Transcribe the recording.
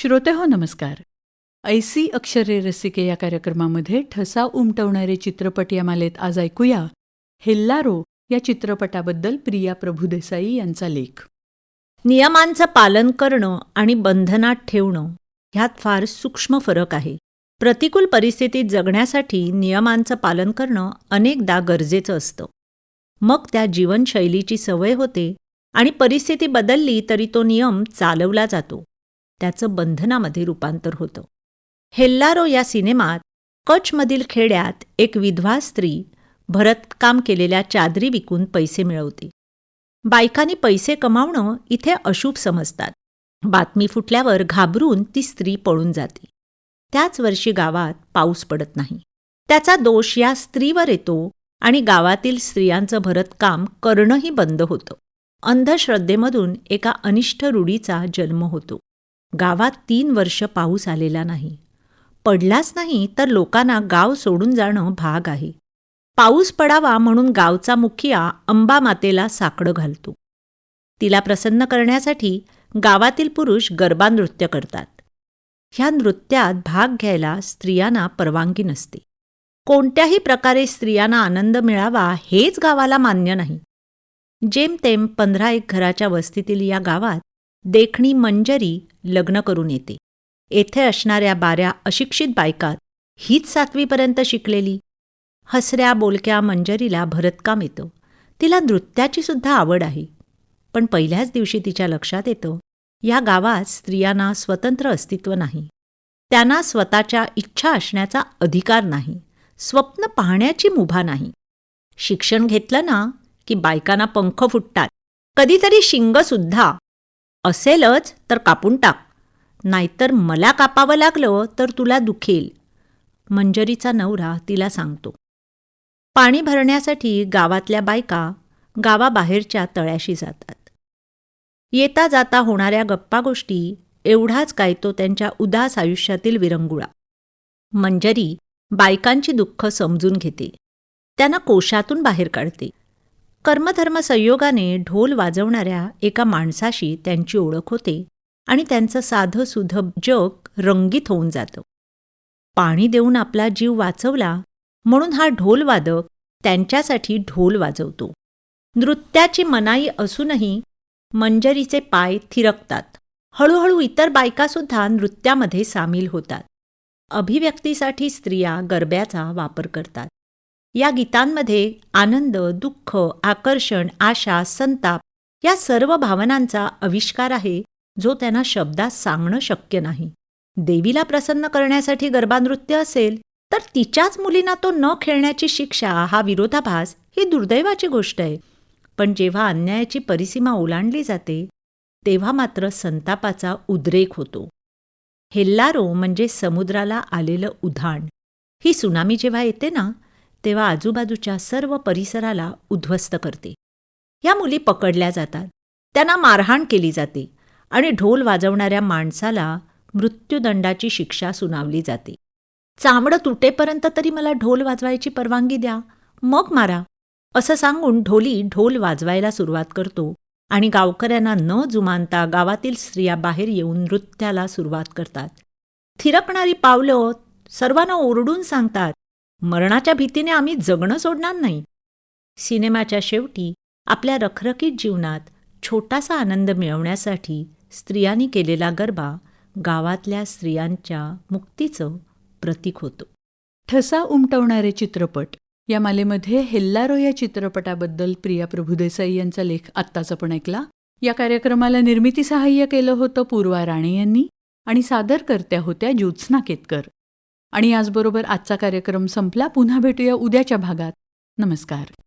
श्रोतेहो नमस्कार. ऐसी अक्षरे रसिके या कार्यक्रमामध्ये ठसा उमटवणारे चित्रपट या मालेत आज ऐकूया हेल्लारो या चित्रपटाबद्दल प्रिया प्रभुदेसाई यांचा लेख. नियमांचं पालन करणं आणि बंधनात ठेवणं ह्यात फार सूक्ष्म फरक आहे. प्रतिकूल परिस्थितीत जगण्यासाठी नियमांचं पालन करणं अनेकदा गरजेचं असतं. मग त्या जीवनशैलीची सवय होते आणि परिस्थिती बदलली तरी तो नियम चालवला जातो. त्याचं बंधनामध्ये रूपांतर होतं. हेल्लारो या सिनेमात कच्छमधील खेड्यात एक विधवा स्त्री भरतकाम केलेल्या चादरी विकून पैसे मिळवते. बायकांनी पैसे कमावणं इथे अशुभ समजतात. बातमी फुटल्यावर घाबरून ती स्त्री पळून जाते. त्याच वर्षी गावात पाऊस पडत नाही. त्याचा दोष या स्त्रीवर येतो आणि गावातील स्त्रियांचं भरतकाम करणंही बंद होतं. अंधश्रद्धेमधून एका अनिष्ट रूढीचा जन्म होतो. गावात 3 वर्ष पाऊस आलेला नाही. पडलाच नाही तर लोकांना गाव सोडून जाणं भाग आहे. पाऊस पडावा म्हणून गावचा मुखिया अंबामातेला साकडं घालतो. तिला प्रसन्न करण्यासाठी गावातील पुरुष गरबा नृत्य करतात. ह्या नृत्यात भाग घ्यायला स्त्रियांना परवानगी नसते. कोणत्याही प्रकारे स्त्रियांना आनंद मिळावा हेच गावाला मान्य नाही. जेमतेम 15 घराच्या वस्तीतील या गावात देखणी मंजरी लग्न करून येते. येथे असणाऱ्या 12 अशिक्षित बायकात हीच 7वीपर्यंत शिकलेली. हसऱ्या बोलक्या मंजरीला भरतकाम येतं. तिला नृत्याची सुद्धा आवड आहे. पण पहिल्याच दिवशी तिच्या लक्षात येतं या गावात स्त्रियांना स्वतंत्र अस्तित्व नाही. त्यांना स्वतःच्या इच्छा असण्याचा अधिकार नाही. स्वप्न पाहण्याची मुभा नाही. शिक्षण घेतलं ना की बायकांना पंख फुटतात. कधीतरी शिंगसुद्धा. असेलच तर कापून टाक, नाहीतर मला कापावं लागलं तर तुला दुखेल, मंजरीचा नवरा तिला सांगतो. पाणी भरण्यासाठी गावातल्या बायका गावाबाहेरच्या तळ्याशी जातात. येता जाता होणाऱ्या गप्पा गोष्टी एवढाच काय तो त्यांच्या उदास आयुष्यातील विरंगुळा. मंजरी बायकांची दुःख समजून घेते. त्यांना कोशातून बाहेर काढते. कर्मधर्म संयोगाने ढोल वाजवणाऱ्या एका माणसाशी त्यांची ओळख होते आणि त्यांचं साधं सुधं जग रंगीत होऊन जातं. पाणी देऊन आपला जीव वाचवला म्हणून हा ढोलवादक त्यांच्यासाठी ढोल वाजवतो. नृत्याची मनाई असूनही मंजरीचे पाय थिरकतात. हळूहळू इतर बायकासुद्धा नृत्यामध्ये सामील होतात. अभिव्यक्तीसाठी स्त्रिया गरब्याचा वापर करतात. या गीतांमध्ये आनंद, दुःख, आकर्षण, आशा, संताप या सर्व भावनांचा आविष्कार आहे जो त्यांना शब्दात सांगणं शक्य नाही. देवीला प्रसन्न करण्यासाठी गरबा नृत्य असेल तर तिच्याच मुलींना तो न खेळण्याची शिक्षा, हा विरोधाभास ही दुर्दैवाची गोष्ट आहे. पण जेव्हा अन्यायाची परिसीमा ओलांडली जाते तेव्हा मात्र संतापाचा उद्रेक होतो. हेल्लारो म्हणजे समुद्राला आलेलं उधाण. ही सुनामी जेव्हा येते ना तेव्हा आजूबाजूच्या सर्व परिसराला उद्ध्वस्त करते. या मुली पकडल्या जातात. त्यांना मारहाण केली जाते आणि ढोल वाजवणाऱ्या माणसाला मृत्यूदंडाची शिक्षा सुनावली जाते. चामडं तुटेपर्यंत तरी मला ढोल वाजवायची परवानगी द्या, मग मारा, असं सांगून ढोली ढोल वाजवायला सुरुवात करतो आणि गावकऱ्यांना न जुमानता गावातील स्त्रिया बाहेर येऊन नृत्याला सुरुवात करतात. थिरकणारी पावलं सर्वांना ओरडून सांगतात, मरणाच्या भीतीने आम्ही जगणं सोडणार नाही. सिनेमाच्या शेवटी आपल्या रखरखीत जीवनात छोटासा आनंद मिळवण्यासाठी स्त्रियांनी केलेला गरबा गावातल्या स्त्रियांच्या मुक्तीचं प्रतीक होतो. ठसा उमटवणारे चित्रपट या मालेमध्ये हेल्लारो या चित्रपटाबद्दल प्रिया प्रभुदेसाई यांचा लेख आत्ताच आपण ऐकला. या कार्यक्रमाला निर्मिती सहाय्य केलं होतं पूर्वा राणे यांनी आणि सादरकर्त्या होत्या ज्योत्स्ना केतकर. आणि याचबरोबर आजचा कार्यक्रम संपला. पुन्हा भेटूया उद्याच्या भागात. नमस्कार.